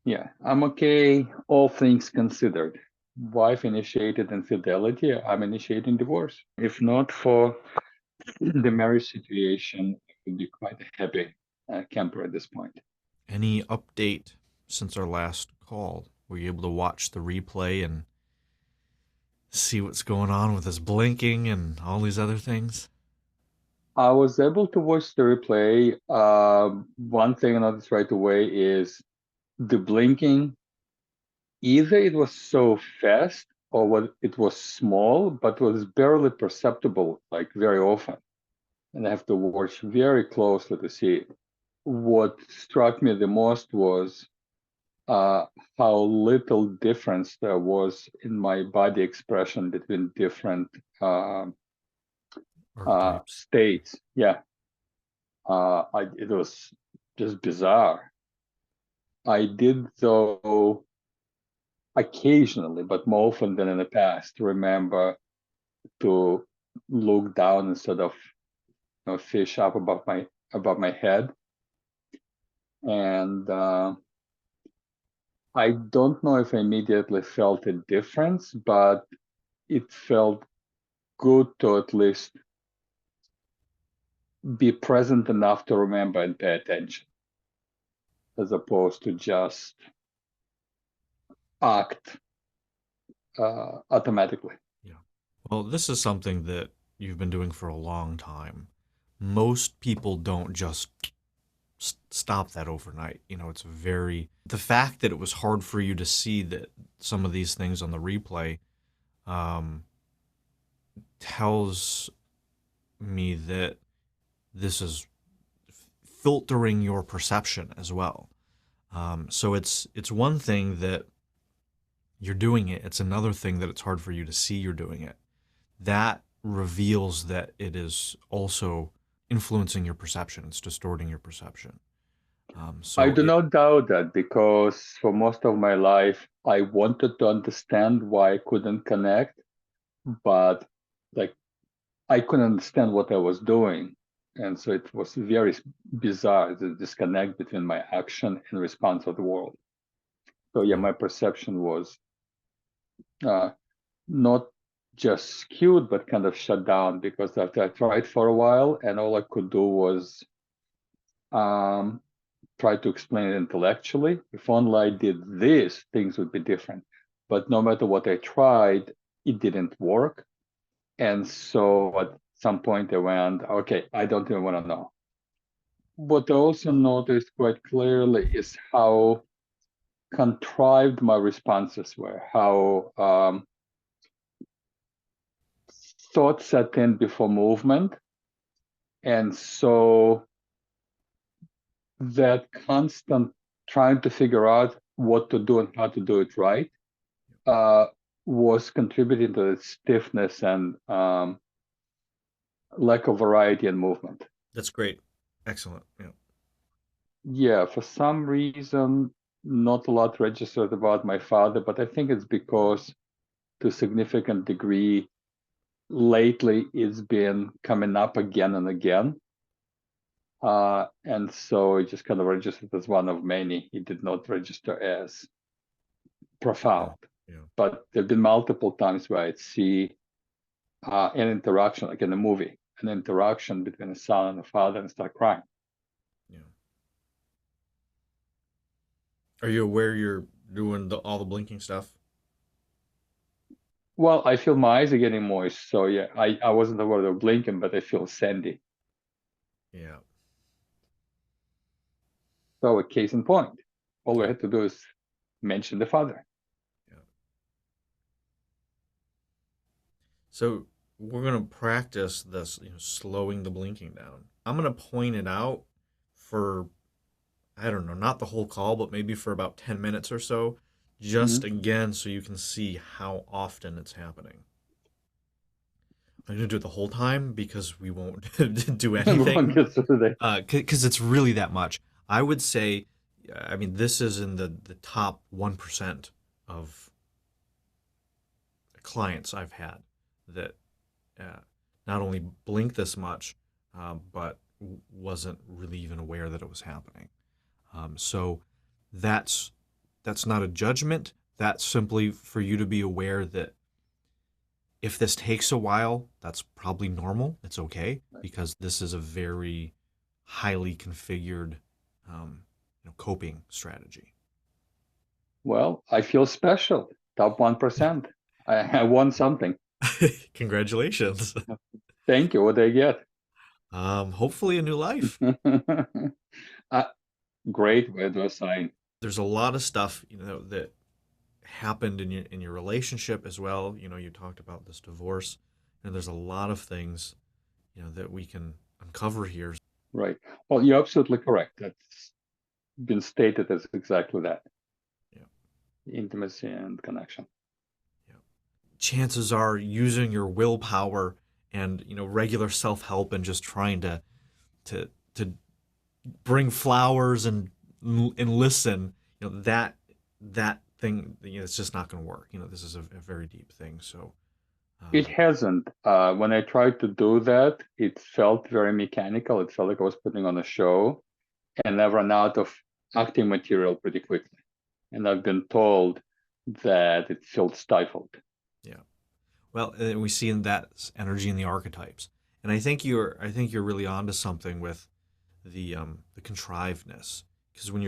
Yeah, I'm okay, all things considered. Wife initiated infidelity, I'm initiating divorce. If not for the marriage situation, it would be quite a happy camper at this point. Any update since our last call? Were you able to watch the replay and see what's going on with his blinking and all these other things? I was able to watch the replay. One thing I noticed right away is the blinking. Either it was so fast or what it was small, but was barely perceptible, like very often. And I have to watch very closely to see it. What struck me the most was uh, how little difference there was in my body expression between different uh, Archetypes. states. Yeah, it was just bizarre. I did, though, occasionally, but more often than in the past, remember to look down instead of fish up above my head. And I don't know if I immediately felt a difference, but it felt good to at least be present enough to remember and pay attention, as opposed to just act automatically. Yeah. Well, this is something that you've been doing for a long time. Most people don't just stop that overnight. It's the fact that it was hard for you to see that some of these things on the replay um, tells me that this is filtering your perception as well. So it's one thing that you're doing it. It's another thing that it's hard for you to see you're doing it. That reveals that it is also influencing your perception. It's distorting your perception. I So do not doubt that because for most of my life, I wanted to understand why I couldn't connect, but like I couldn't understand what I was doing. And so it was very bizarre, the disconnect between my action and response of the world. So yeah, yeah, my perception was uh, not just skewed, but kind of shut down because after I tried for a while and all I could do was um, try to explain it intellectually. If only I did this, things would be different. But no matter what I tried, it didn't work. And so at some point I went, okay, I don't even want to know. What I also noticed quite clearly is how contrived my responses were, how thoughts set in before movement. And so that constant trying to figure out what to do and how to do it right uh, was contributing to the stiffness and lack of variety and movement. that's great. Excellent. Yeah. Yeah, for some reason, not a lot registered about my father, but I think it's because to a significant degree, lately it's been coming up again and again. And so it just kind of registered as one of many. It did not register as Yeah. profound. Yeah. But there have been multiple times where I'd see an interaction, like in a movie, an interaction between a son and a father and start crying. Yeah. Are you aware you're doing all the blinking stuff? Well, I feel my eyes are getting moist. So yeah, I wasn't aware they were blinking, but I feel sandy. Yeah. So a case in point. All we Yeah. had to do is mention the father. Yeah. So we're gonna practice this, slowing the blinking down. I'm gonna point it out for, I don't know, not the whole call, but maybe for about 10 minutes or so, just Mhm. again so you can see how often it's happening. I'm gonna do it the whole time because we won't do Everyone anything, gets through the because it's really that much. I would say, I mean, this is in the top 1% of clients I've had that uh, not only blink this much, but wasn't really even aware that it was happening. So that's That's not a judgment. That's simply for you to be aware that if this takes a while, that's probably normal. It's okay because this is a very highly configured coping strategy. Well, I feel special. Top 1%. I won something. Congratulations. Thank you. What did I get? Hopefully a new life. uh, Great way to assign. There's a lot of stuff, that happened in your relationship as well. You talked about this divorce, and there's a lot of things, that we can uncover here. Right. Well, you're absolutely correct. That's been stated as exactly that. Yeah. Intimacy and connection. Yeah. Chances are using your willpower and regular self-help and just trying to bring flowers and listen, that thing, it's just not going to work. This is a very deep thing. So It hasn't. When I tried to do that, it felt very mechanical. It felt like I was putting on a show, and I ran out of acting material pretty quickly. And I've been told that it felt stifled. yeah. Well, we see in that energy in the archetypes, and I think you're really onto something with the contrivedness, because when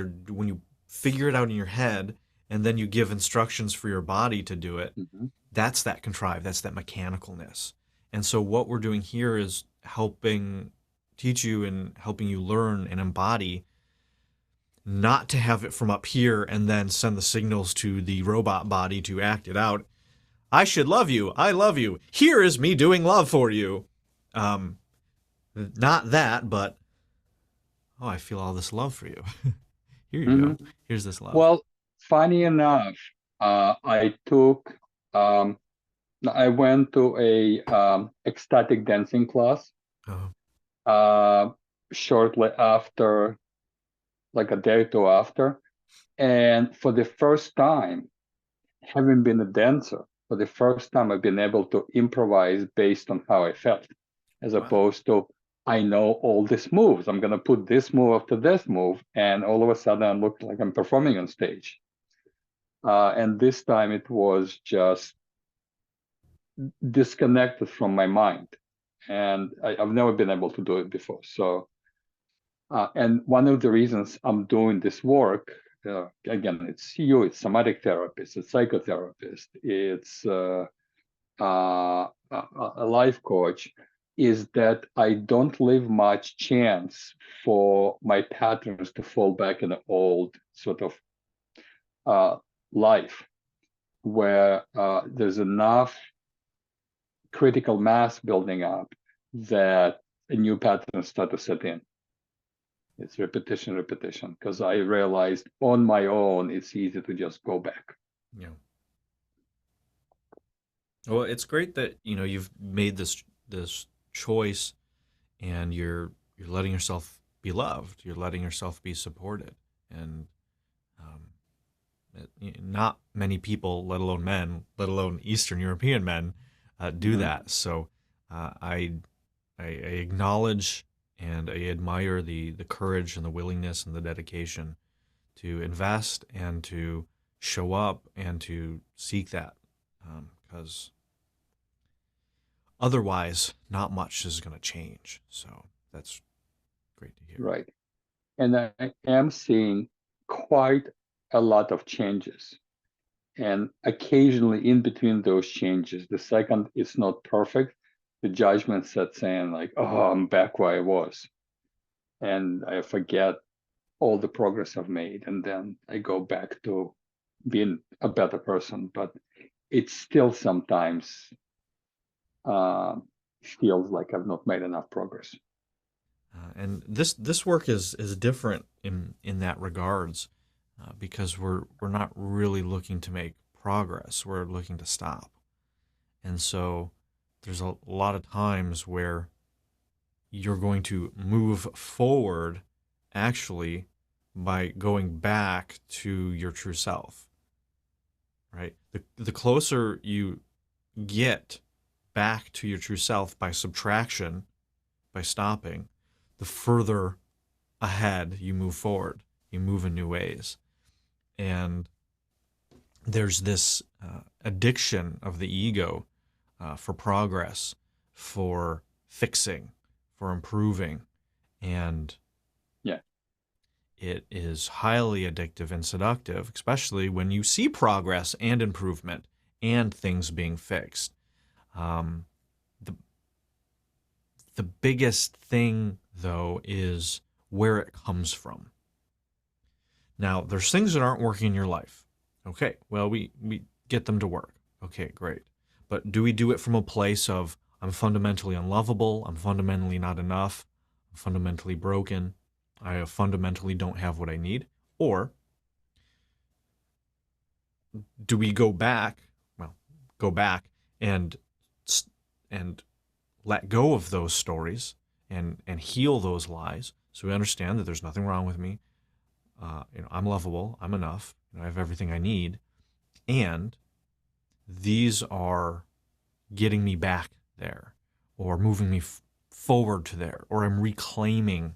you figure it out in your head and then you give instructions for your body to do it, Mm-hmm. that's that contrived, that's that mechanicalness. And so what we're doing here is helping teach you and helping you learn and embody not to have it from up here and then send the signals to the robot body to act it out. I should love you. I love you. Here is me doing love for you. Um, Not that, but oh, I feel all this love for you. Here you go. Mm-hmm. Here's this love. Well, funny enough, um, I went to a ecstatic dancing class Oh, uh, shortly after, like a day or two after. And for the first time, having been a dancer, for the first time, I've been able to improvise based on how I felt, as wow. opposed to I know all these moves. I'm going to put this move after this move, and all of a sudden I look like I'm performing on stage. And this time it was just disconnected from my mind, and I've never been able to do it before. So, and one of the reasons I'm doing this work, again, it's somatic therapist, it's psychotherapist, it's a life coach, is that I don't leave much chance for my patterns to fall back in an old sort of life where there's enough critical mass building up that a new pattern start to set in. It's repetition, repetition, because I realized on my own it's easy to just go back. Yeah. Well, it's great that you've made this choice, and you're letting yourself be loved. You're letting yourself be supported, and um, not many people, let alone men, let alone Eastern European men, do Mm-hmm. that. So I acknowledge and I admire the courage and the willingness and the dedication to invest and to show up and to seek that, because otherwise not much is going to change. So that's great to hear. Right. And I am seeing quite a lot of changes. And occasionally in between those changes, the second it's not perfect, the judgment sets in like, oh, I'm back where I was. And I forget all the progress I've made. And then I go back to being a better person. But it still sometimes uh, feels like I've not made enough progress. And this work is different in that regards, because we're not really looking to make progress. We're looking to stop. And so there's a lot of times where you're going to move forward actually by going back to your true self, right? The closer you get back to your true self by subtraction, by stopping, the further ahead you move forward. You move in new ways. And there's this addiction of the ego for progress, for fixing, for improving, and Yeah. it is highly addictive and seductive, especially when you see progress and improvement and things being fixed. Um, the the biggest thing, though, is where it comes from. Now, there's things that aren't working in your life. Okay, well, we get them to work. Okay, great. But do we do it from a place of, I'm fundamentally unlovable, I'm fundamentally not enough, I'm fundamentally broken, I fundamentally don't have what I need? Or do we go back and and let go of those stories and heal those lies, so we understand that there's nothing wrong with me. I'm lovable. I'm enough. I have everything I need, and these are getting me back there, or moving me forward to there, or I'm reclaiming.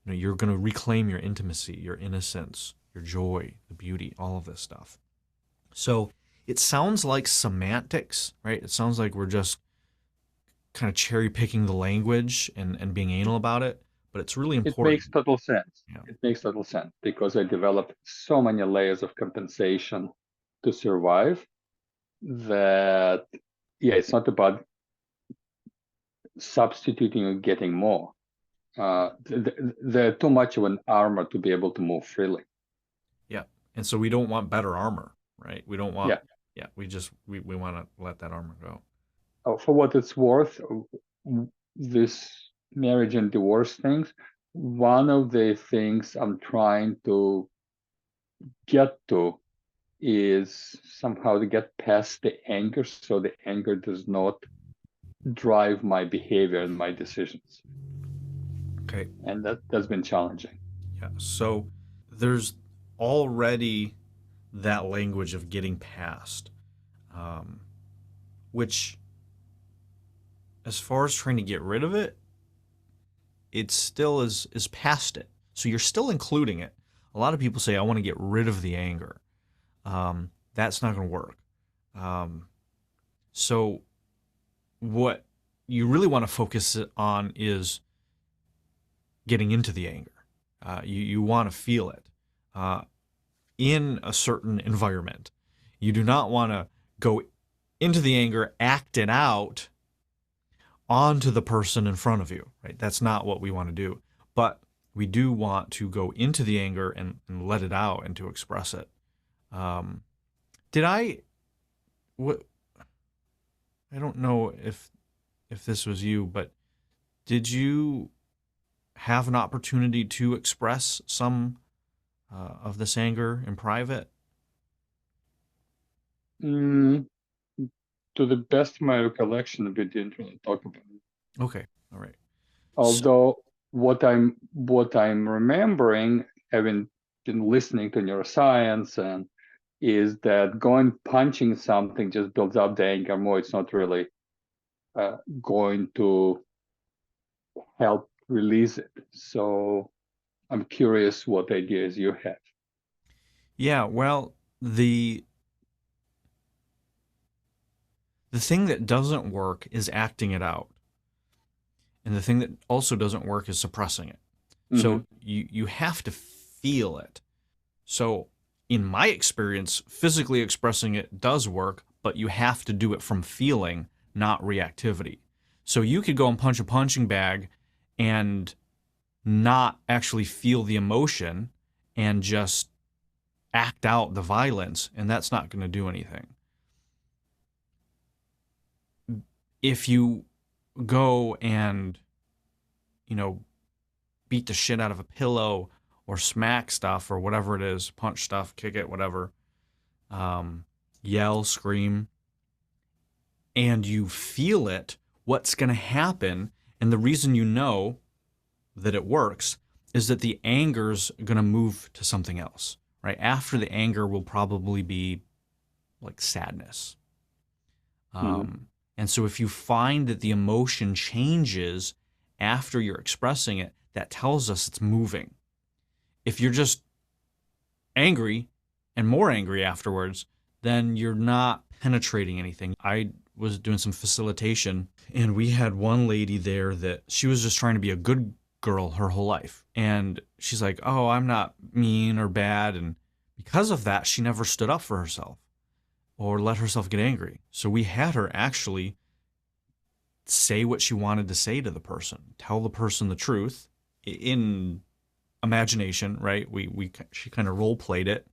You're going to reclaim your intimacy, your innocence, your joy, the beauty, all of this stuff. So it sounds like semantics, right? It sounds like we're just kind of cherry picking the language and being anal about it, but it's really It important. makes total sense. Yeah. It makes total sense because I developed so many layers of compensation to survive that, yeah, it's not about substituting or getting more. They're too much of an armor to be able to move freely. Yeah. And so we don't want better armor, right? We don't want, Yeah. yeah, we want to let that armor go. For what it's worth, this marriage and divorce things, one of the things I'm trying to get to is somehow to get past the anger so the anger does not drive my behavior and my decisions. Okay. And that's been challenging. Yeah. So there's already that language of getting past, um, which, as far as trying to get rid of it, it still is past it. So you're still including it. A lot of people say, I want to get rid of the anger. That's not going to work. So what you really want to focus on is getting into the anger. You want to feel it in a certain environment. You do not want to go into the anger, act it out onto the person in front of you, right? That's not what we want to do. But we do want to go into the anger and let it out and to express it. Did I? What? I don't know if this was you, but did you have an opportunity to express some of this anger in private? Mm, to the best of my recollection, we didn't really talk about it. Okay, all right. So, Although what I'm remembering, having been listening to neuroscience, and is that going punching something just builds up the anger more. It's not really going to help release it. So I'm curious what ideas you have. yeah, well, the thing that doesn't work is acting it out. And the thing that also doesn't work is suppressing it. Mm-hmm. So you have to feel it. So in my experience, physically expressing it does work, but you have to do it from feeling, not reactivity. So you could go and punch a punching bag and not actually feel the emotion and just act out the violence, and that's not going to do anything. If you go and, you know, beat the shit out of a pillow or smack stuff or whatever it is, punch stuff, kick it, whatever, yell, scream, and you feel it, what's going to happen, and the reason you know that it works is that the anger's going to move to something else, right? After the anger will probably be like sadness. Mm-hmm. And so if you find that the emotion changes after you're expressing it, that tells us it's moving. If you're just angry and more angry afterwards, then you're not penetrating anything. I was doing some facilitation, and we had one lady there that she was just trying to be a good girl her whole life. And she's like, "Oh, I'm not mean or bad." And because of that, she never stood up for herself or let herself get angry. So we had her actually say what she wanted to say to the person, tell the person the truth in imagination, right? She kind of role played it,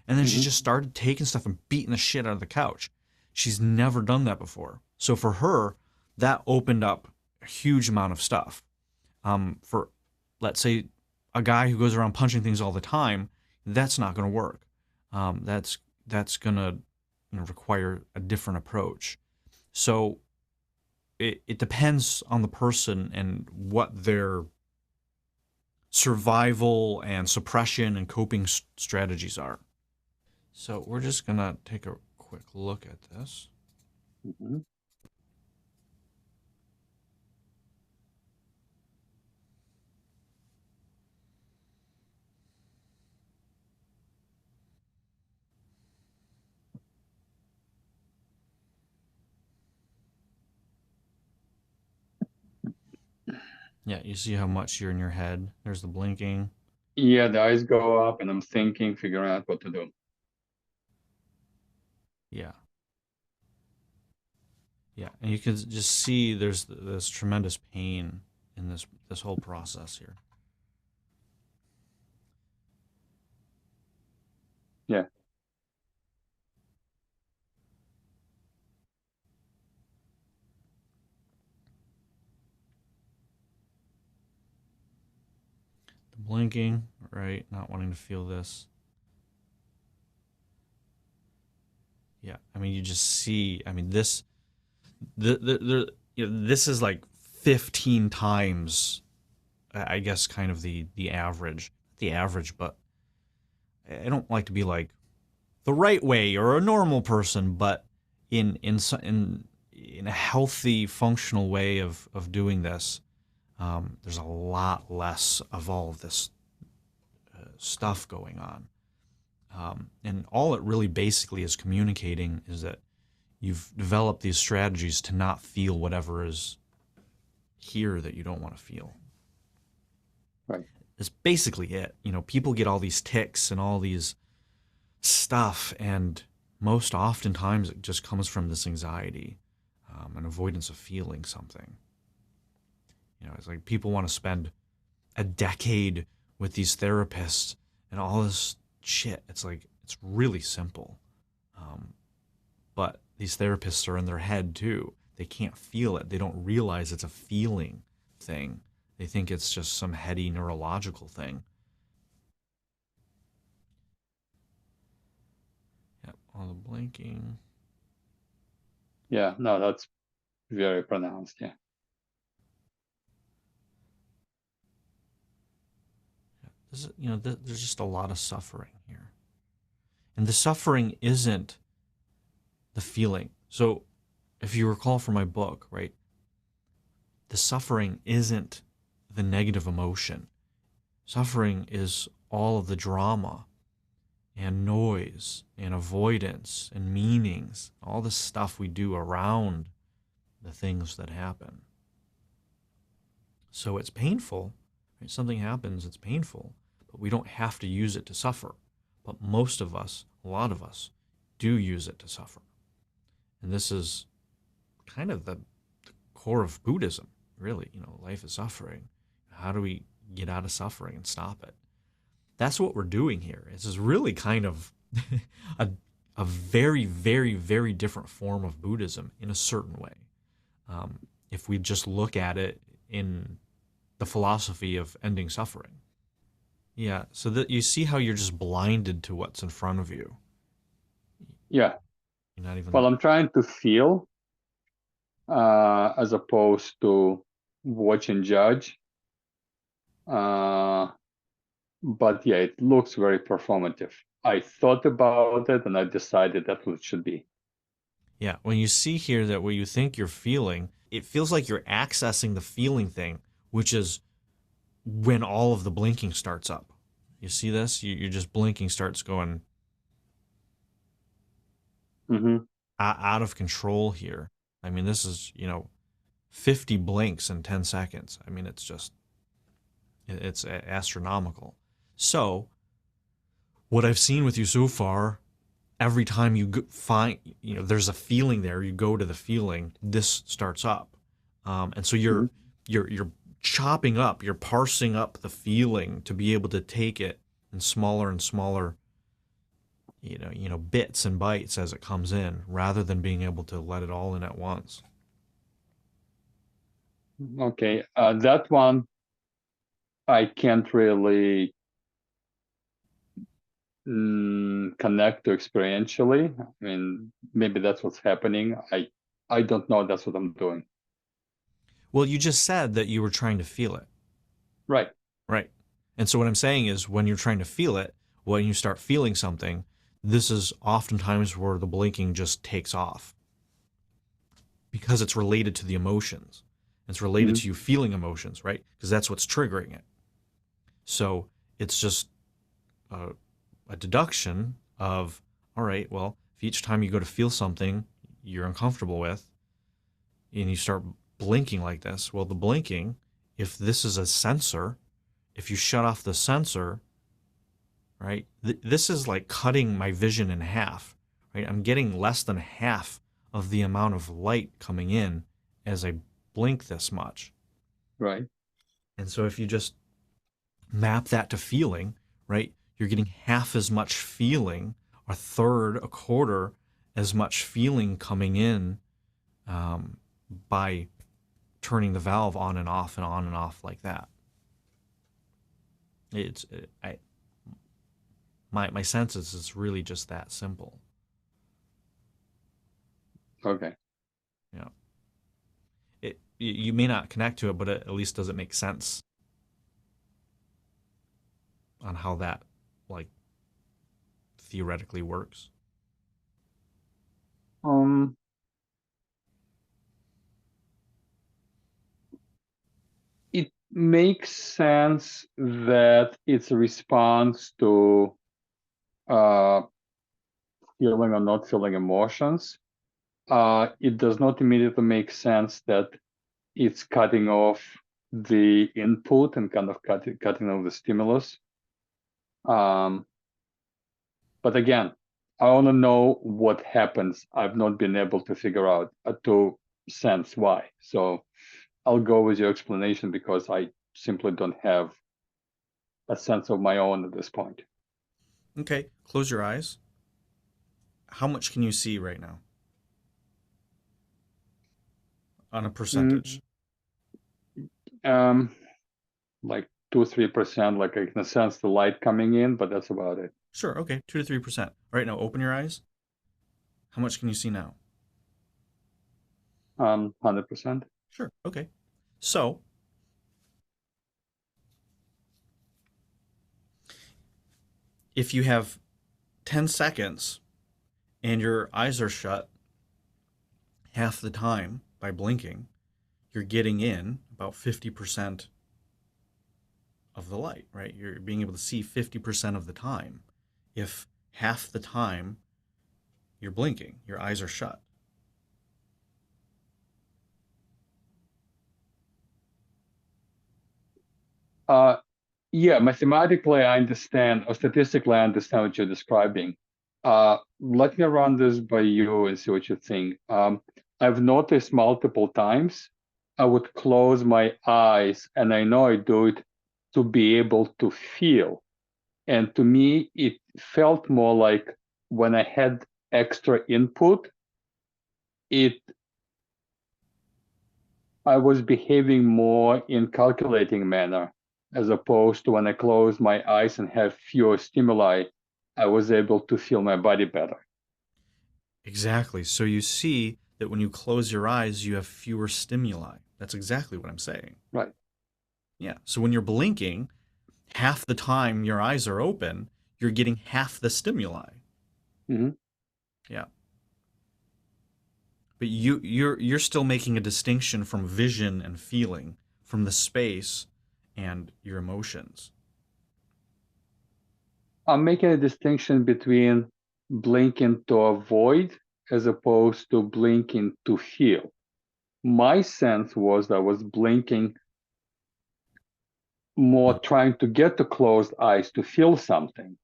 and then she Hmm. just started taking stuff and beating the shit out of the couch. She's never done that before. So for her, that opened up a huge amount of stuff. For, let's say, a guy who goes around punching things all the time, that's not going to work. That's going to, require a different approach. So it depends on the person and what their survival and suppression and coping strategies are. So we're just going to take a quick look at this. Hmm. Yeah, you see how much you're in your head. There's the blinking. Yeah, the eyes go up, and I'm thinking, figuring out what to do. Yeah. Yeah, and you can just see there's this tremendous pain in this whole process here. Yeah, The blinking, right? Not wanting to feel this. Yeah, I mean, you just see. I mean, this is like 15 times, I guess, kind of the average. But I don't like to be like the right way or a normal person, but in a healthy, functional way of doing this, there's a lot less of all of this stuff going on. And all it really basically is communicating is that you've developed these strategies to not feel whatever is here that you don't want to feel. right. That's basically it. People get all these tics and all these stuff, and most oftentimes it just comes from this anxiety, an avoidance of feeling something. It's like people want to spend a decade with these therapists and all this shit. It's like, it's really simple. But these therapists are in their head too. They can't feel it. They don't realize it's a feeling thing. They think it's just some heady neurological thing. Yep, all the blinking. Yeah, no, that's very pronounced. Yeah. There's just a lot of suffering here. And the suffering isn't the feeling. So if you recall from my book, right, the suffering isn't the negative emotion. Suffering is all of the drama and noise and avoidance and meanings, all the stuff we do around the things that happen. So it's painful, right? Something happens, it's painful, but we don't have to use it to suffer. But most of us, a lot of us, do use it to suffer. And this is kind of the core of Buddhism, really. Life is suffering. How do we get out of suffering and stop it? That's what we're doing here. This is really kind of a, a very, very, very different form of Buddhism in a certain way. If we just look at it in the philosophy of ending suffering. Yeah, so that you see how you're just blinded to what's in front of you. Yeah. You're not Well, even. I'm trying to feel as opposed to watch and judge. Uh, but yeah, it looks very performative. I thought about it and I decided that's what it should be. Yeah, when you see here that what you think you're feeling, it feels like you're accessing the feeling thing, which is when all of the blinking starts up. You see this? You're just blinking starts going Hmm. out of control here. I mean, this is, 50 blinks in 10 seconds. I mean, it's astronomical. So, what I've seen with you so far, every time you find, there's a feeling there, you go to the feeling, this starts up. And so Hmm. you're chopping up, you're parsing up the feeling to be able to take it in smaller and smaller, bits and bites as it comes in, rather than being able to let it all in at once. Okay, that one I can't really connect to experientially. I mean, maybe that's what's happening. I don't know. That's what I'm doing. Well, you just said that you were trying to feel it, Right. right? And so what I'm saying is when you're trying to feel it, when you start feeling something, this is oftentimes where the blinking just takes off because it's related to the emotions. It's related Hmm. to you feeling emotions, right? Because that's what's triggering it. So it's just a, a deduction of, all right, well, if each time you go to feel something you're uncomfortable with and you start blinking like this, well, the blinking, if this is a sensor, if you shut off the sensor, right, this is like cutting my vision in half, right? I'm getting less than half of the amount of light coming in as I blink this much. Right. And so if you just map that to feeling, right, you're getting half as much feeling, a third, a quarter as much feeling coming in um, by turning the valve on and off and on and off like that. It's I my sense is it's really just that simple. Okay. You know, you may not connect to it, but at least does it make sense on how that like theoretically works? Um, it makes sense that it's a response to uh, feeling or not feeling emotions. It does not immediately make sense that it's cutting off the input and kind of cutting off the stimulus. Um, but again, I want to know what happens. I've not been able to figure out to sense why. So I'll go with your explanation because I simply don't have a sense of my own at this point. Okay, close your eyes. How much can you see right now on a Mm, percentage? um, like 2-3%, like I can sense the light coming in, but that's about it. Sure, okay, 2 to 3%. All right, now open your eyes. How much can you see now? 100%. Sure, okay. So if you have 10 seconds and your eyes are shut half the time by blinking, you're getting in about 50% of the light, right? You're being able to see 50% of the time. If half the time you're blinking, your eyes are shut. Uh, yeah, mathematically I understand, or statistically I understand what you're describing. Let me run this by you and see what you think. I've noticed multiple times I would close my eyes, and I know I do it to be able to feel. And to me, it felt more like when I had extra input, it I was behaving more in calculating manner, as opposed to when I closed my eyes and have fewer stimuli, I was able to feel my body better. Exactly. So you see that when you close your eyes, you have fewer stimuli. That's exactly what I'm saying. Right. Yeah. So when you're blinking, half the time your eyes are open, you're getting half the stimuli. Hmm. Yeah. But you're still making a distinction from vision and feeling, from the space and your emotions. I'm making a distinction between blinking to avoid as opposed to blinking to feel. My sense was I was blinking more trying to get the closed eyes to feel something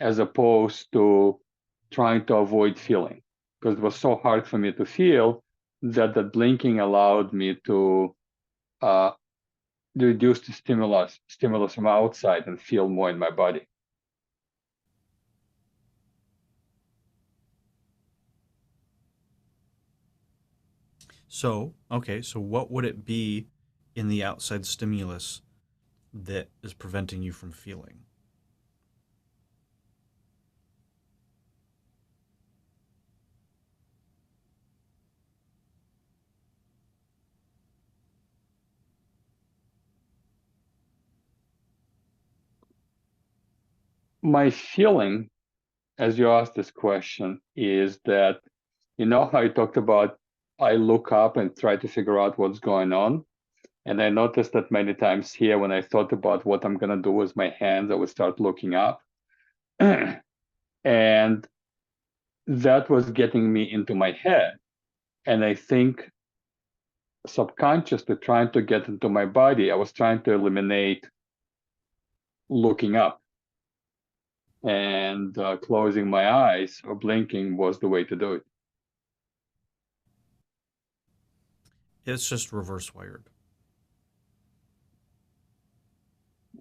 as opposed to trying to avoid feeling, because it was so hard for me to feel that the blinking allowed me to uh, reduce the stimulus from outside and feel more in my body. So, okay, so what would it be in the outside stimulus that is preventing you from feeling? My feeling, as you asked this question, is that, you know how I talked about I look up and try to figure out what's going on? And I noticed that many times here, when I thought about what I'm going to do with my hands, I would start looking up. And that was getting me into my head. And I think subconsciously trying to get into my body, I was trying to eliminate looking up. And closing my eyes or blinking was the way to do it. It's just reverse wired.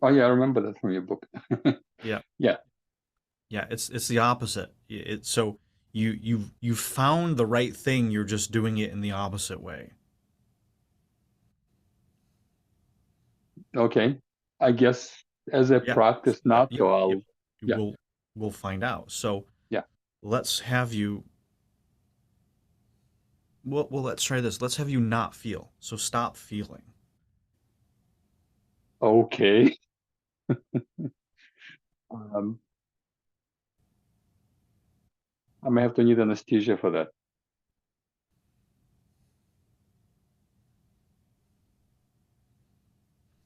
Oh, yeah, I remember that from your book. Yeah. Yeah. Yeah, it's the opposite. So you found the right thing, you're just doing it in the opposite way. Okay. I guess as I Yeah. practice not to, Yep. I'll, yeah, We'll find out. So yeah. let's have you let's try this. Let's have you not feel. So stop feeling. Okay. Um, I may have to need anesthesia for that.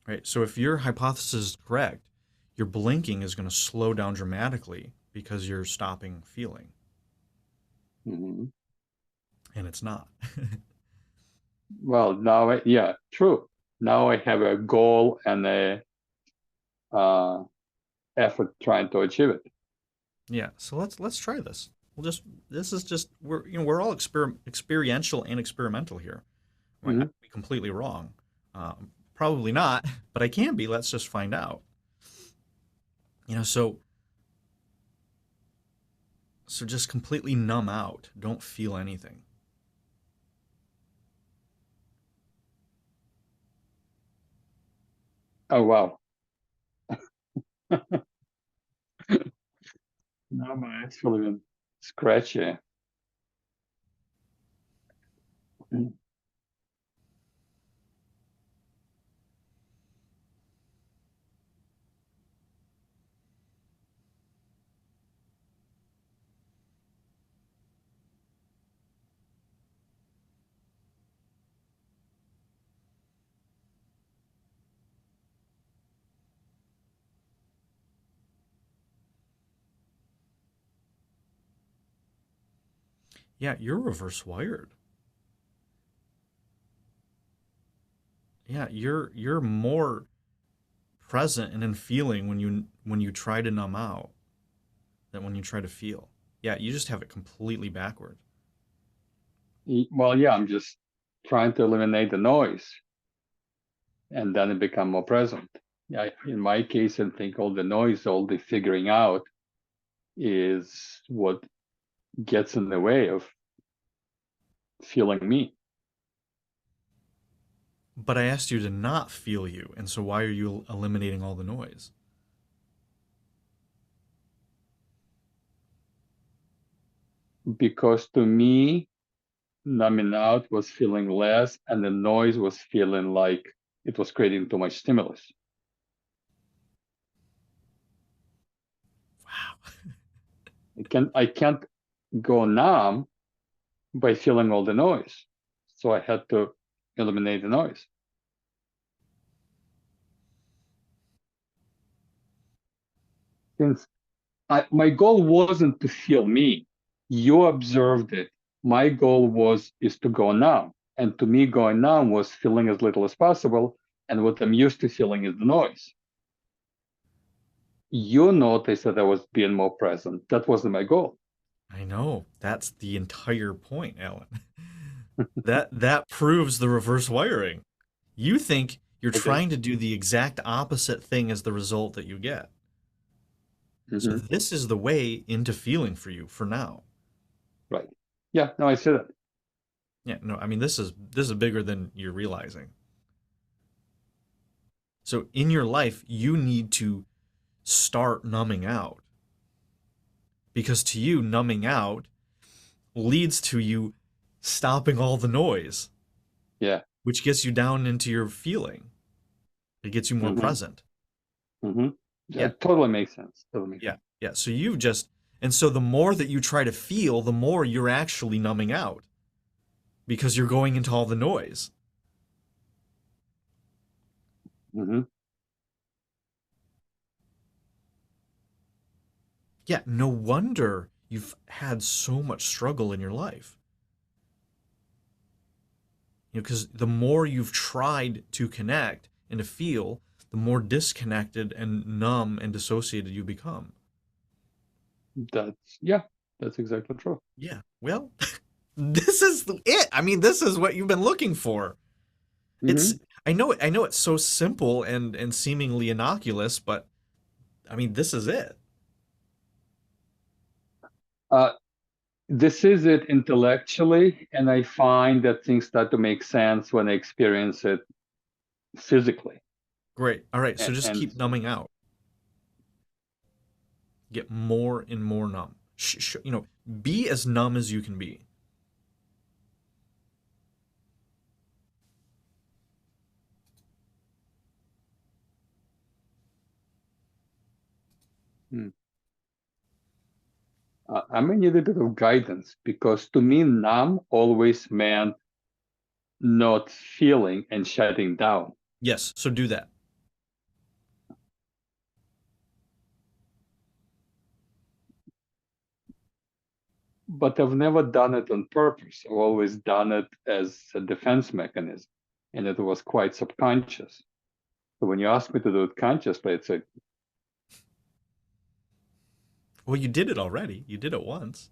Right? So if your hypothesis is correct, your blinking is going to slow down dramatically because you're stopping feeling. Mhm. And it's not. Well, now, yeah, true. Now I have a goal and a uh, effort trying to achieve it. Yeah, so let's try this. We'll just this is just we're all experiential and experimental here. I Mhm. could be completely wrong. Probably not, but I can be. Let's just find out. So just completely numb out. Don't feel anything. Oh, wow. Now my eyes feel even scratchy. Mhm. Yeah, you're reverse wired. Yeah, you're more present and in feeling when you try to numb out than when you try to feel. Yeah, you just have it completely backward. Well, yeah, I'm just trying to eliminate the noise and then it become more present. Yeah, in my case, I think all the noise, all the figuring out is what gets in the way of feeling me. But I asked you to not feel you, and so why are you eliminating all the noise? Because to me, numbing out was feeling less, and the noise was feeling like it was creating too much stimulus. Wow. I can't go numb by feeling all the noise. So I had to eliminate the noise. Since my goal wasn't to feel me, you observed it my goal is to go numb. And to me, going numb was feeling as little as possible. And what I'm used to feeling is the noise. You noticed that I was being more present. That wasn't my goal. I know. That's the entire point, Alan. That proves the reverse wiring. You think you're It is. trying to do the exact opposite thing as the result that you get. So Mm-hmm. this is the way into feeling for you for now. Right. Yeah, no, I see that. Yeah, no, I mean this is bigger than you're realizing. So in your life, you need to start numbing out. Because to you, numbing out leads to you stopping all the noise, Yeah. which gets you down into your feeling. It gets you more Mm-hmm. present. Mm-hmm. Yeah, That totally makes sense. Totally makes yeah, sense. yeah. So you've just, and so the more that you try to feel, the more you're actually numbing out because you're going into all the noise. Mm-hmm. Yeah, no wonder you've had so much struggle in your life. Because the more you've tried to connect and to feel, the more disconnected and numb and dissociated you become. Yeah, that's exactly true. Yeah. Well, this is it. I mean, this is what you've been looking for. It's Mm-hmm. I know it's so simple and seemingly innocuous, but I mean, this is it. Uh, this is it intellectually, and I find that things start to make sense when I experience it physically. Great. All right, so And, just and keep numbing out. Get more and more numb. Be as numb as you can be. hmm, I may need a bit of guidance because to me, numb always meant not feeling and shutting down. Yes, so do that. But I've never done it on purpose. I've always done it as a defense mechanism, and it was quite subconscious. So when you ask me to do it consciously, it's like, Well, you did it already. You did it once.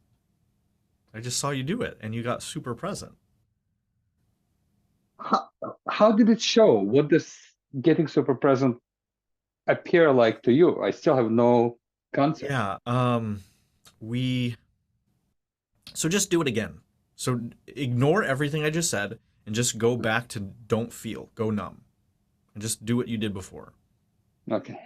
I just saw you do it and you got super present. how, how did it show? What does getting super present appear like to you? I still have no concept. Yeah, we so just do it again. So ignore everything I just said and just go back to don't feel, go numb. And just do what you did before. Okay.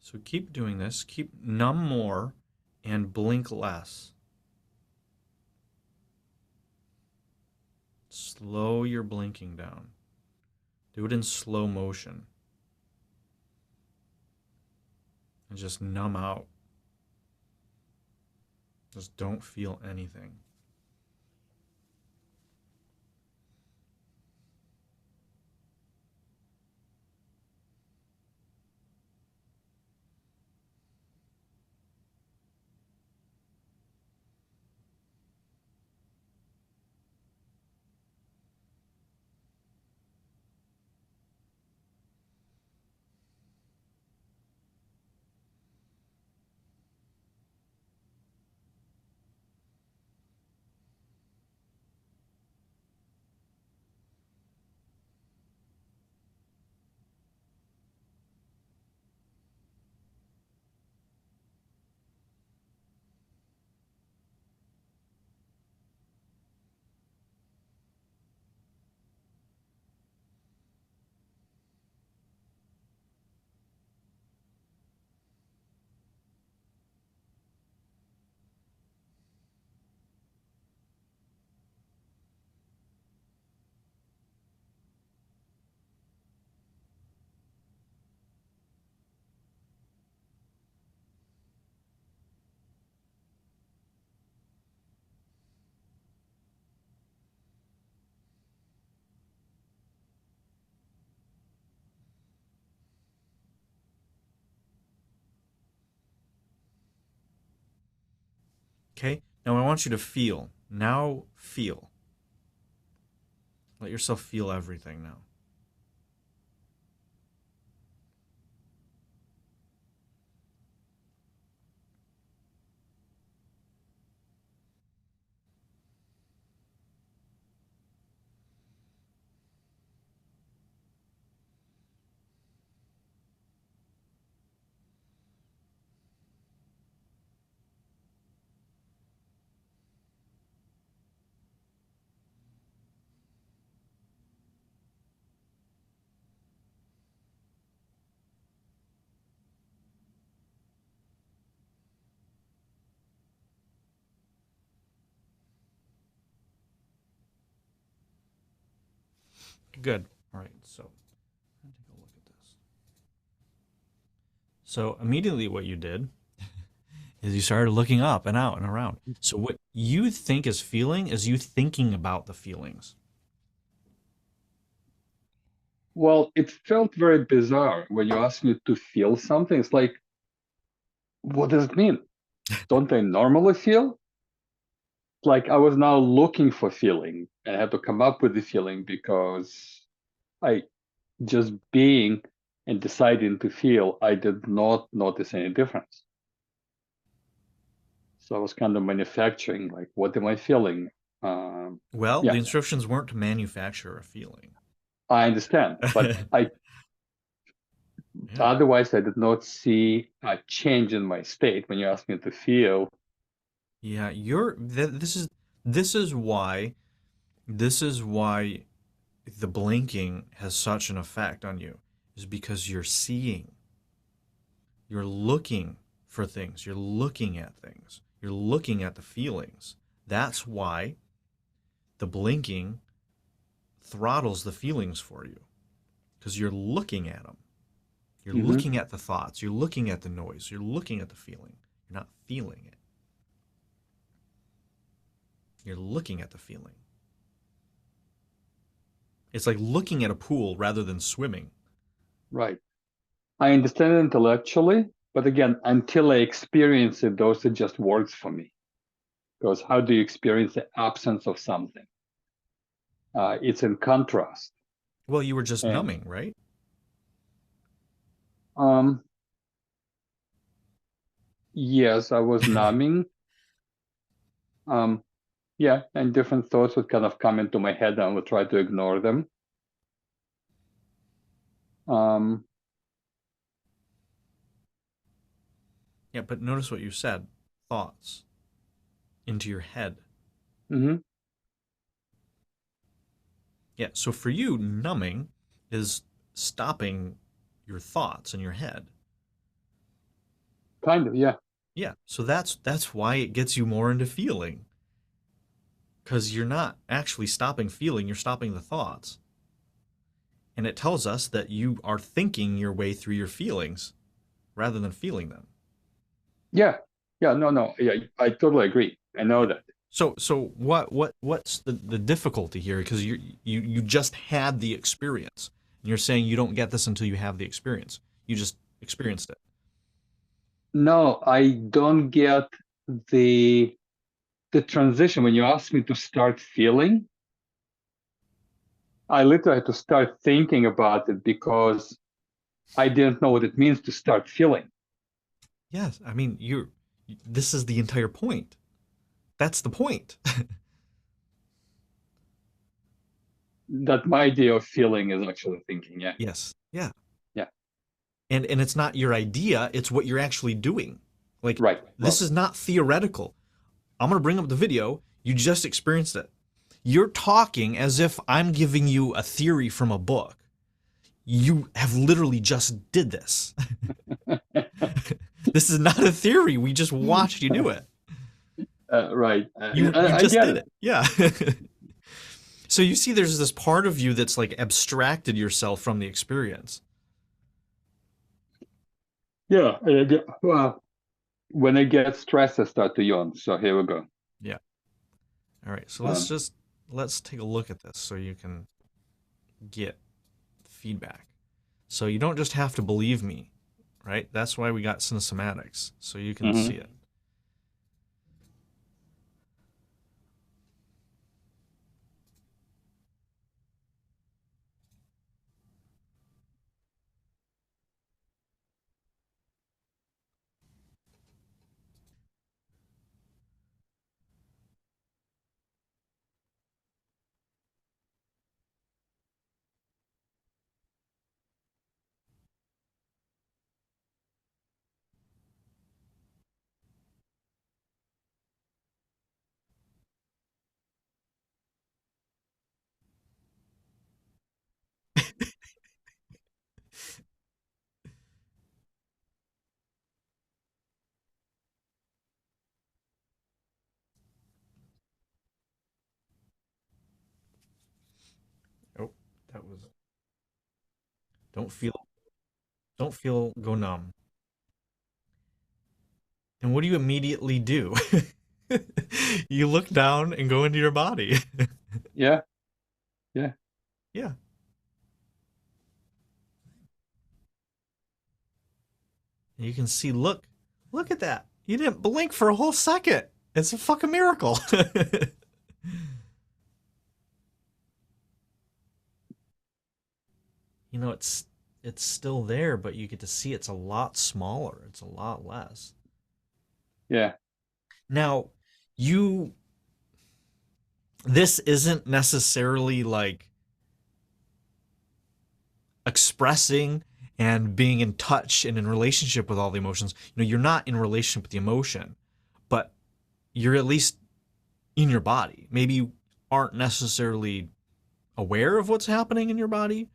So keep doing this. Keep numb more and blink less. Slow your blinking down. Do it in slow motion. and just numb out. Just don't feel anything. Okay? Now I want you to feel. Now feel. Let yourself feel everything now. Good. All right, so take a look at this. So immediately what you did is you started looking up and out and around. So what you think is feeling is you thinking about the feelings. Well, it felt very bizarre when you asked me to feel something. It's like, what does it mean? Don't I normally feel? Like I was now looking for feeling and I had to come up with the feeling because I just being and deciding to feel, I did not notice any difference. So I was kind of manufacturing, like, what am I feeling? Well, the Yeah, instructions weren't to manufacture a feeling. I understand, but I Yeah. otherwise I did not see a change in my state when you asked me to feel. Yeah, this is why this is why the blinking has such an effect on you is because you're seeing. You're looking for things. You're looking at things. You're looking at the feelings. That's why the blinking throttles the feelings for you because you're looking at them. You're Mhm. looking at the thoughts. You're looking at the noise. You're looking at the feeling. You're not feeling it. You're looking at the feeling. It's like looking at a pool rather than swimming. Right. I understand it intellectually, but again, until I experience it, those are just words for me. Because how do you experience the absence of something? It's in contrast. Well, you were just And numbing, right? um, yes, I was numbing. Um, yeah, and different thoughts would kind of come into my head and I would try to ignore them. Um, Yeah, but notice what you said. Thoughts into your head. mhm, Yeah, so for you, numbing is stopping your thoughts in your head. kind of, yeah. Yeah, so that's why it gets you more into feeling. Because you're not actually stopping feeling, you're stopping the thoughts. And it tells us that you are thinking your way through your feelings. rather than feeling them. Yeah. Yeah. No. Yeah. I totally agree. I know Yeah. that. So what's the difficulty here? Because you just had the experience, and you're saying you don't get this until you have the experience. You just experienced it. No, I don't get the the transition when you ask me to start feeling. I literally had to start thinking about it because I didn't know what it means to start feeling. Yes, I mean you're. This is the entire point. That's the point. That my idea of feeling is actually thinking. Yeah. Yes. Yeah. Yeah. And it's not your idea, it's what you're actually doing. Like Right. this is not theoretical. I'm going to bring up the video. You just experienced it. You're talking as if I'm giving you a theory from a book. You have literally just did this. This is not a theory. We just watched you do it. Right. You I just get did it. it. Yeah. So you see there's this part of you that's like abstracted yourself from the experience. Yeah. Well, when I get stressed, I start to yawn. So here we go. Yeah. All right. So Um, let's take a look at this so you can get feedback. So you don't just have to believe me, right? That's why we got Cinesomatics, so you can see mhm. it. Oh, that was don't feel don't feel go numb. And what do you immediately do? You look down and go into your body. Yeah. Yeah. Yeah. And you can see, look at that. You didn't blink for a whole second. It's a fucking miracle. You know, it's still there, but you get to see it's a lot smaller. It's a lot less. Yeah. Now, you this isn't necessarily like expressing and being in touch and in relationship with all the emotions. You know, you're not in relationship with the emotion, but you're at least in your body. Maybe you aren't necessarily aware of what's happening in your body,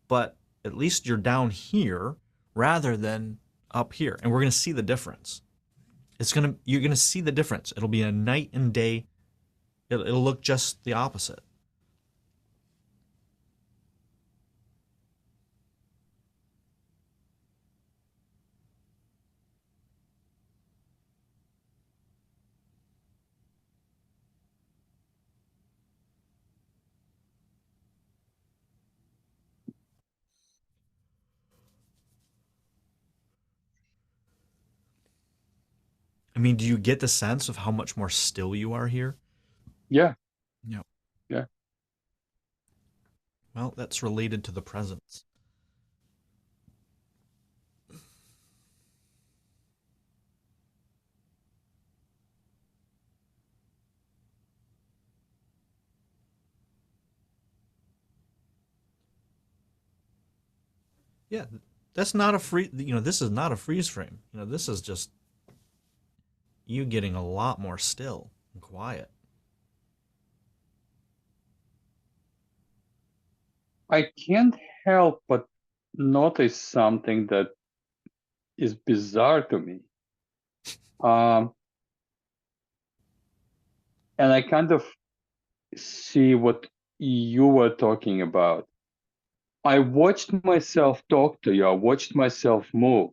but at least you're down here rather than up here. And we're going to see the difference. You're going to see the difference. It'll be a night and day. It'll look just the opposite. I mean, do you get the sense of how much more still you are here? Yeah. Yeah. Yeah. Well, that's related to the presence. Yeah, that's not a free. You know, this is not a freeze frame. You know, this is just you getting a lot more still and quiet. I can't help but notice something that is bizarre to me. Um, and I kind of see what you were talking about. I watched myself talk to you. I watched myself move.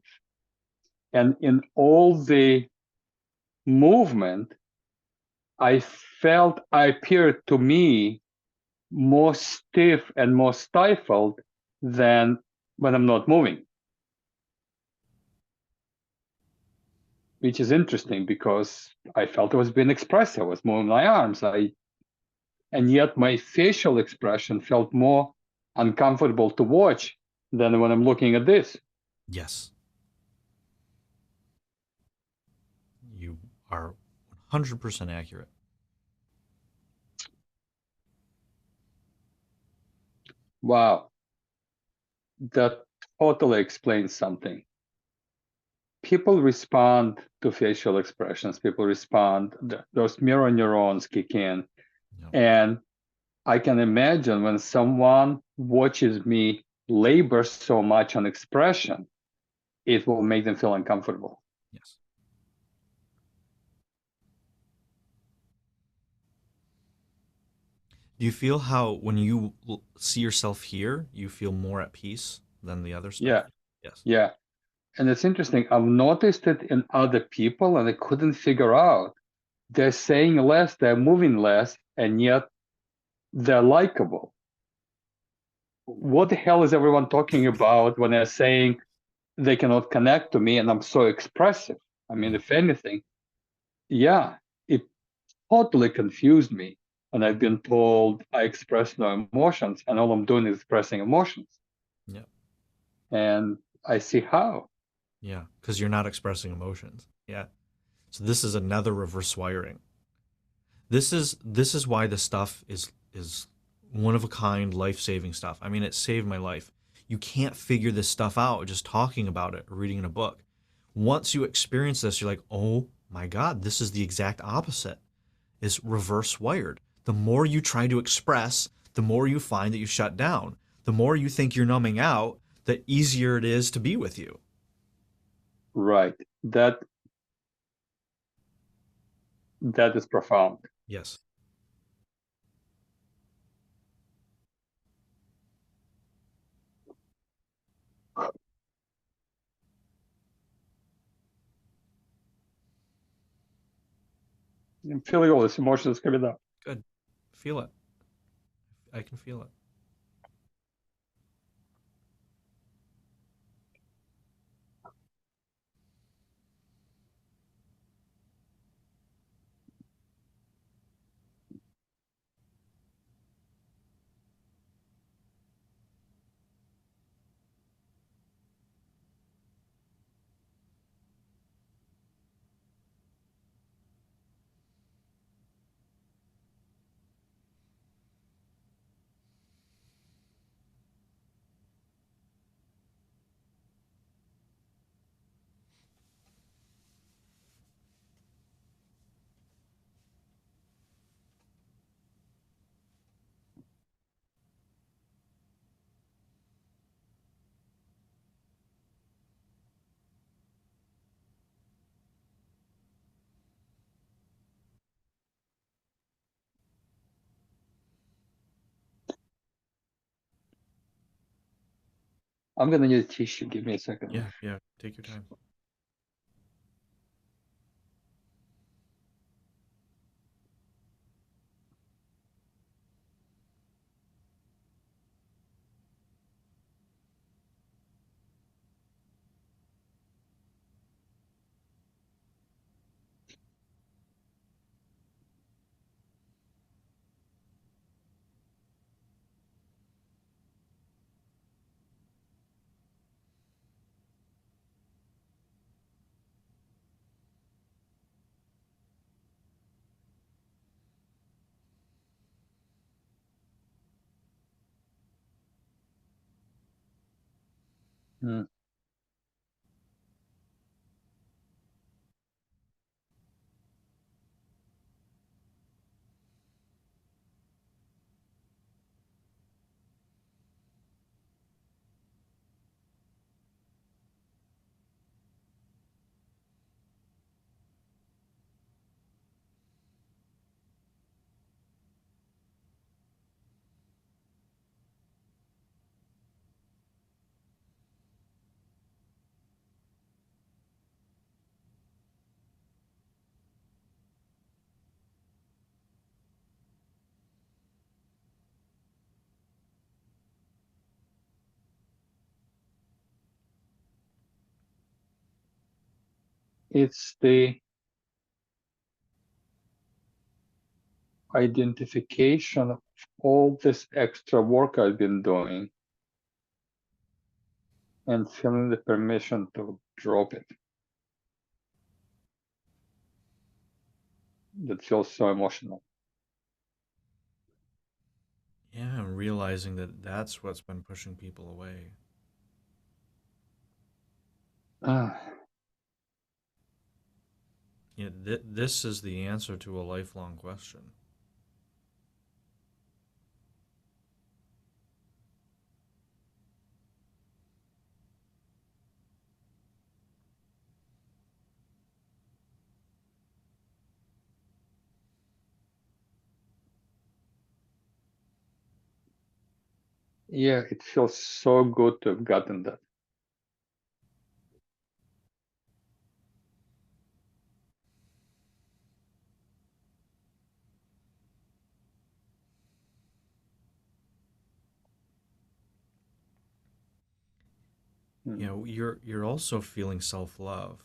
And in all the movement, I felt I appeared to me more stiff and more stifled than when I'm not moving, which is interesting because I felt I was being expressive. I was moving my arms. And yet my facial expression felt more uncomfortable to watch than when I'm looking at this. Yes, you are 100% accurate. Wow, that totally explains something. People respond to facial expressions. People respond, those mirror neurons kick in. Yep. And I can imagine when someone watches me labor so much on expression, it will make them feel uncomfortable. Yes. Do you feel how when you see yourself here, you feel more at peace than the other stuff? Yeah, Yes. yeah. And it's interesting. I've noticed it in other people and I couldn't figure out. They're saying less, they're moving less, and yet they're likable. What the hell is everyone talking about when they're saying they cannot connect to me and I'm so expressive? I mean, Yeah. if anything, yeah, it totally confused me. And I've been told I express no emotions, and all I'm doing is expressing emotions. Yeah. And I see how. Yeah. Because you're not expressing emotions. Yeah. So this is another reverse wiring. This is why this stuff is one of a kind, life saving stuff. I mean, it saved my life. You can't figure this stuff out just talking about it or reading in a book. Once you experience this, you're like, oh my God, this is the exact opposite. Is reverse wired. The more you try to express, the more you find that you shut down. The more you think you're numbing out, the easier it is to be with you. Right. That is profound. Yes. I'm feeling all this emotions coming up. Good. Feel it. I can feel it. I'm gonna need a tissue. Give me a second. Yeah, yeah. Take your time. Hmm. It's the identification of all this extra work I've been doing and feeling the permission to drop it. That feels so emotional. Yeah, I'm realizing that that's what's been pushing people away. Ah, Yeah, this is the answer to a lifelong question. yeah, it feels so good to have gotten that. You Hmm. know, you're also feeling self-love.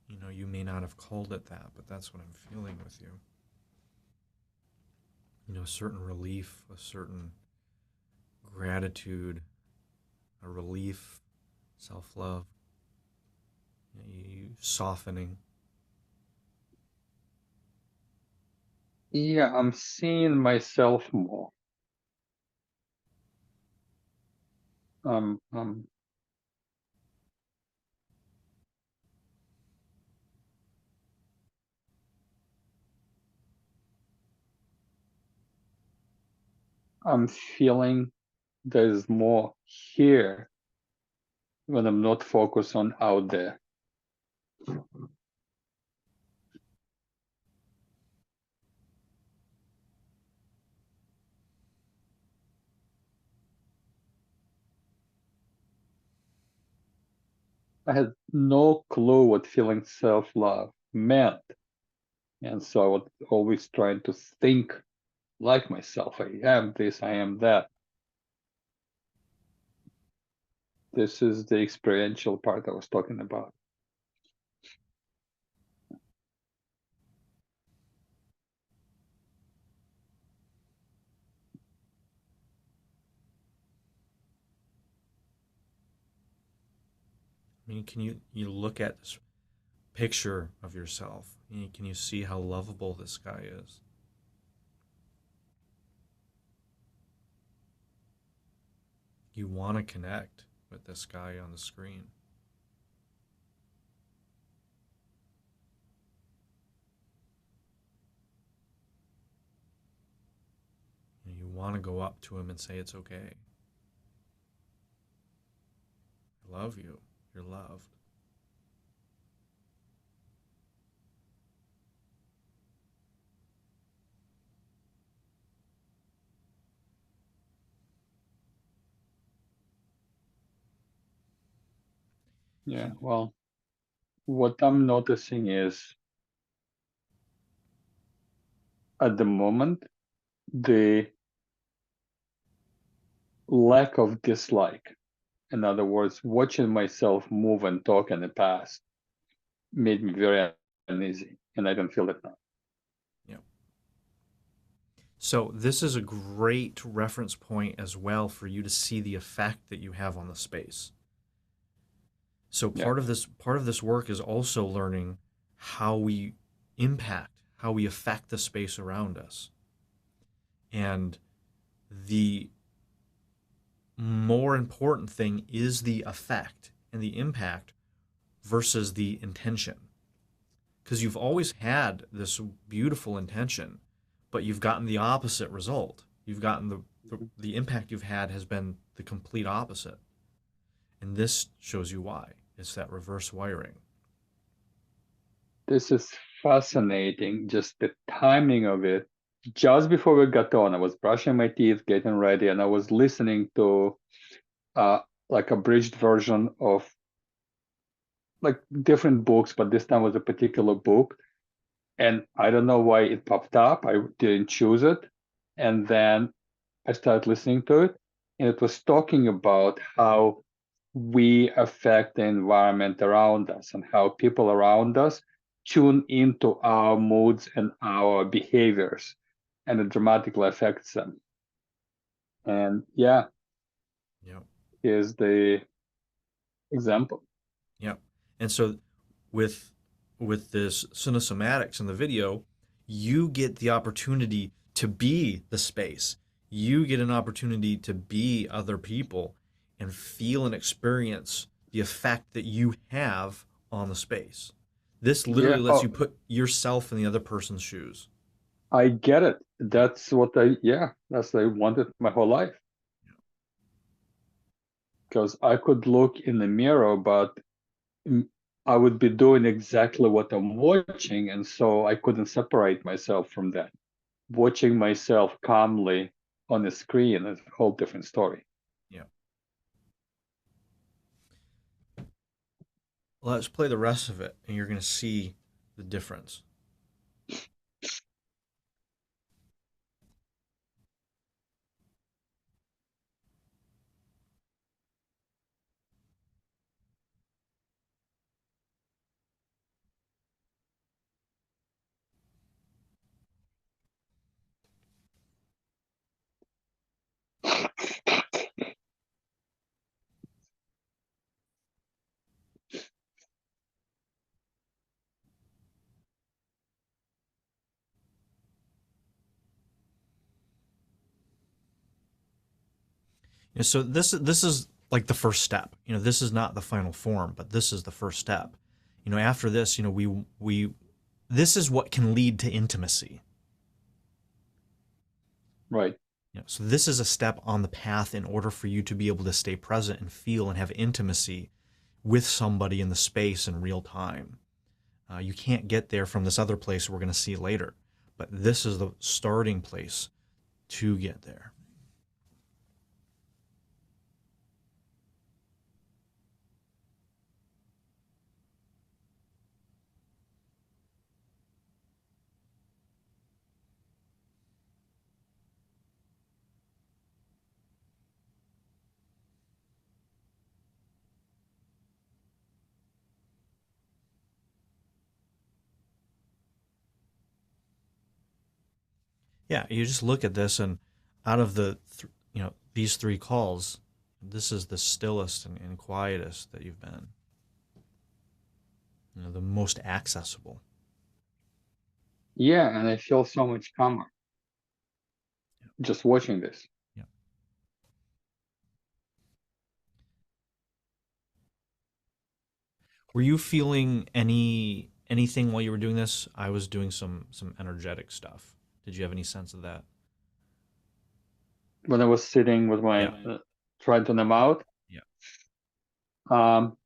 You know, you may not have called it that, but that's what I'm feeling with you. You know, a certain relief, a certain gratitude, a relief, self-love, you softening. Yeah, I'm seeing myself more. Um, um, I'm feeling there's more here when I'm not focused on out there. I had no clue what feeling self-love meant. And so I was always trying to think like myself. I am this, I am that. This is the experiential part I was talking about. I mean, can you look at this picture of yourself? Can you see how lovable this guy is? You want to connect with this guy on the screen. You want to go up to him and say, "It's okay. I love you. You're loved." Yeah, well, what I'm noticing is at the moment, the lack of dislike. In other words, watching myself move and talk in the past made me very uneasy, and I don't feel it now. Yeah. So this is a great reference point as well for you to see the effect that you have on the space. So Yeah, part of this work is also learning how we impact, how we affect the space around us. And the more important thing is the effect and the impact versus the intention. Because you've always had this beautiful intention, but you've gotten the opposite result. You've gotten the impact you've had has been the complete opposite. And this shows you why. It's that reverse wiring. this is fascinating. Just the timing of it. Just before we got on, I was brushing my teeth, getting ready, and I was listening to uh, like a bridged version of like different books, but this time was a particular book. and I don't know why it popped up. I didn't choose it. And then I started listening to it, and it was talking about how we affect the environment around us and how people around us tune into our moods and our behaviors, and it dramatically affects them. And yeah, Yeah. here's the example. Yeah. And so with this cinesomatics in the video, you get the opportunity to be the space. You get an opportunity to be other people and feel and experience the effect that you have on the space. This literally Yeah, lets you oh, put yourself in the other person's shoes. I get it. Yeah. That's what that's what I wanted my whole life. Because I could look in the mirror, but I would be doing exactly what I'm watching, and so I couldn't separate myself from that. Watching myself calmly on a screen is a whole different story. Yeah. Let's play the rest of it and you're going to see the difference. So this is like the first step. This is not the final form, but this is the first step. After this, we this is what can lead to intimacy. Right. So this is a step on the path in order for you to be able to stay present and feel and have intimacy with somebody in the space in real time. You can't get there from this other place we're going to see later, but this is the starting place to get there. Yeah, you just look at this, and out of these three calls, this is the stillest and quietest that you've been. The most accessible. Yeah, and I feel so much calmer just watching this. Yeah. Were you feeling anything while you were doing this? I was doing some energetic stuff. Did you have any sense of that? When I was sitting with my Yeah. trying to numb out, Yeah. um,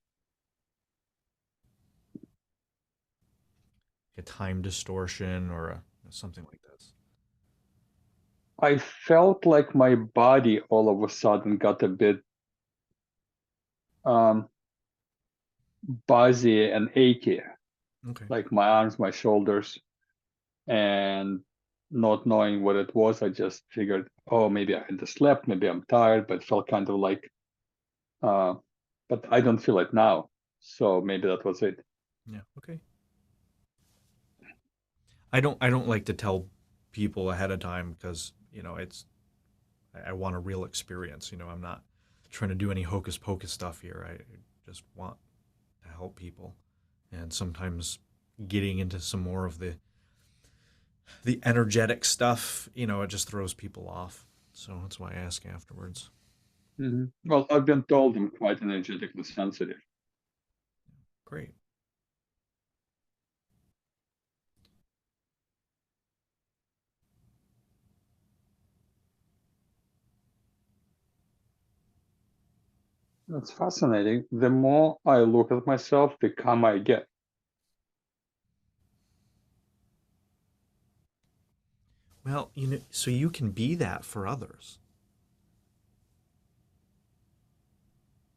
A time distortion or something like this. I felt like my body all of a sudden got a bit um, buzzy and achy, Okay. like my arms, my shoulders, and not knowing what it was, I just figured, oh, maybe I had slept, maybe I'm tired, but it felt kind of like, uh, but I don't feel it now. So maybe that was it. Yeah. Okay. I don't like to tell people ahead of time because I want a real experience. I'm not trying to do any hocus pocus stuff here. I just want to help people, and sometimes getting into some more of the energetic stuff, it just throws people off. So that's why I ask afterwards. Well, I've been told I'm quite energetically sensitive. Great. That's fascinating. The more I look at myself, the calmer I get. Well, so you can be that for others.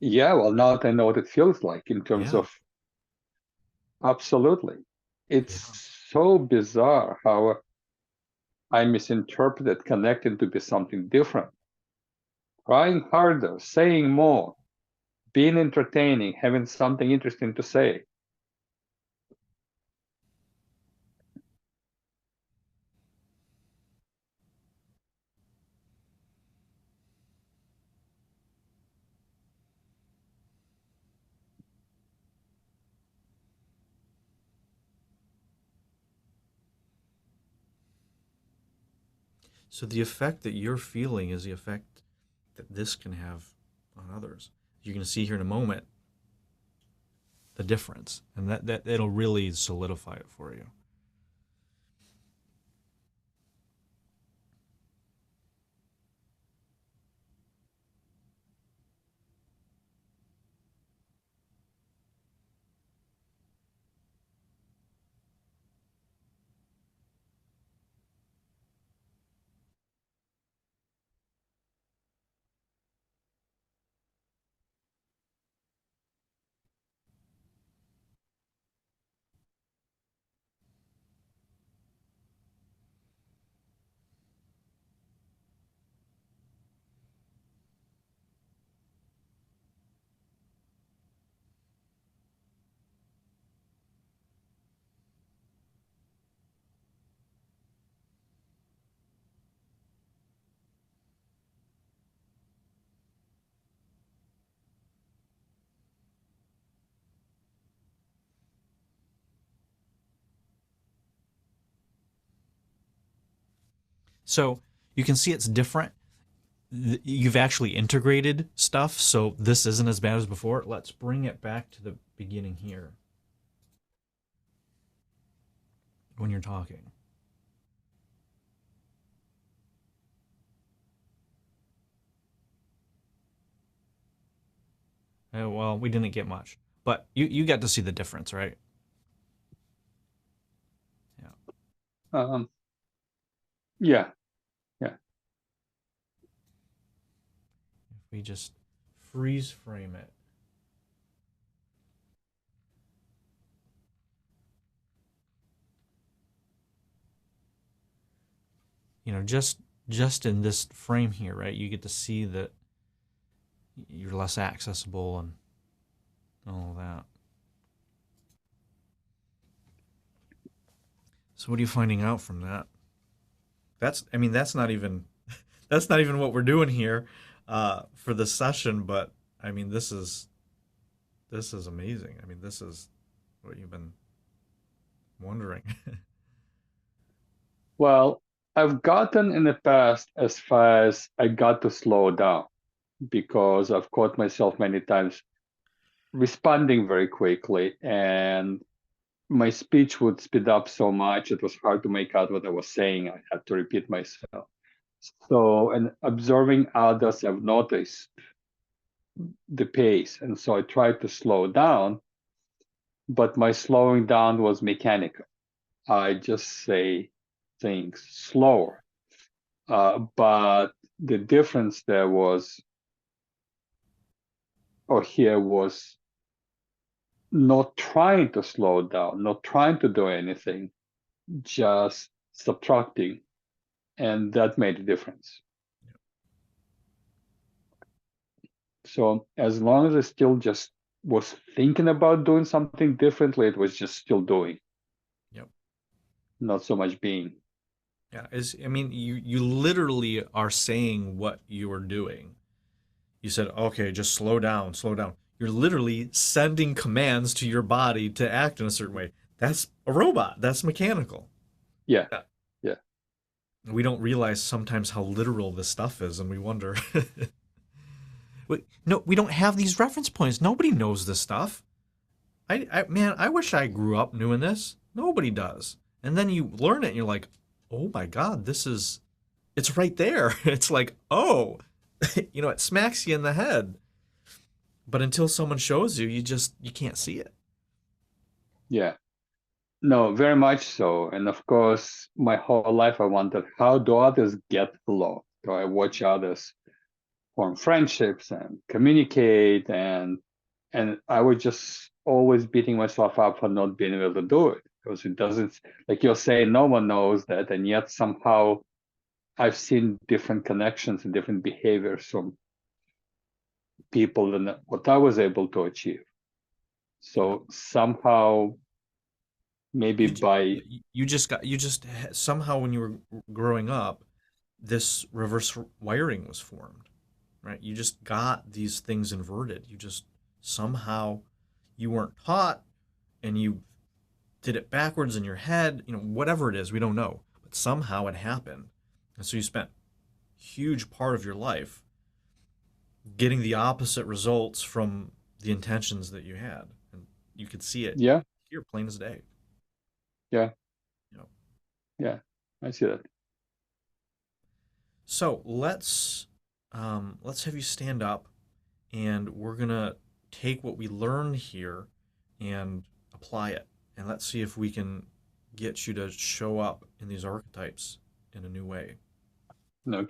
Yeah, well, now that I know what it feels like in terms Yeah. of absolutely. It's Yeah. so bizarre how I misinterpreted connecting to be something different, trying harder, saying more, being entertaining, having something interesting to say. So the effect that you're feeling is the effect that this can have on others. You're going to see here in a moment the difference, and that it'll really solidify it for you. So you can see it's different. You've actually integrated stuff, so this isn't as bad as before. Let's bring it back to the beginning here when you're talking. Well, we didn't get much, but you got to see the difference, right? Yeah. Um, yeah, yeah. If we just freeze frame it, just in this frame here, right? You get to see that you're less accessible and all of that. So what are you finding out from that? I mean, that's not even what we're doing here for the session, but I mean, this is amazing. I mean, this is what you've been wondering. Well, I've gotten in the past as far as I got to slow down because I've caught myself many times responding very quickly, and my speech would speed up so much it was hard to make out what I was saying. I had to repeat myself. So, and observing others, I've noticed the pace, and so I tried to slow down, but my slowing down was mechanical. I just say things slower. But the difference there was, or here was, not trying to slow down, not trying to do anything, just subtracting, and that made a difference. So as long as I still just was thinking about doing something differently, it was just still doing, Yep. not so much being. Yeah. I mean, you literally are saying what you are doing. You said, okay, just slow down, slow down. You're literally sending commands to your body to act in a certain way. That's a robot. That's mechanical. Yeah, Yeah. yeah, We don't realize sometimes how literal this stuff is, and we wonder. No, we don't have these reference points. Nobody knows this stuff. Man, I wish I grew up knowing this. Nobody does. And then you learn it, and you're like, oh my god, it's right there. It's like, oh, it smacks you in the head. But until someone shows you, you can't see it. yeah. No, very much so. And of course, my whole life I wondered, how do others get along? Do I watch others form friendships and communicate? And I would just always beating myself up for not being able to do it, because it doesn't, like you're saying, no one knows that, and yet somehow I've seen different connections and different behaviors from people than what I was able to achieve. Yeah. So somehow, maybe You by, you just somehow when you were growing up, this reverse wiring was formed, right? You just got these things inverted. You just somehow you weren't taught and you did it backwards in your head, whatever it is, we don't know. But somehow it happened. And so you spent a huge part of your life getting the opposite results from the intentions that you had. And you could see it yeah, here plain as day. yeah, You know. yeah, I see that. So let's have you stand up and we're gonna take what we learned here and apply it. And let's see if we can get you to show up in these archetypes in a new way. Okay.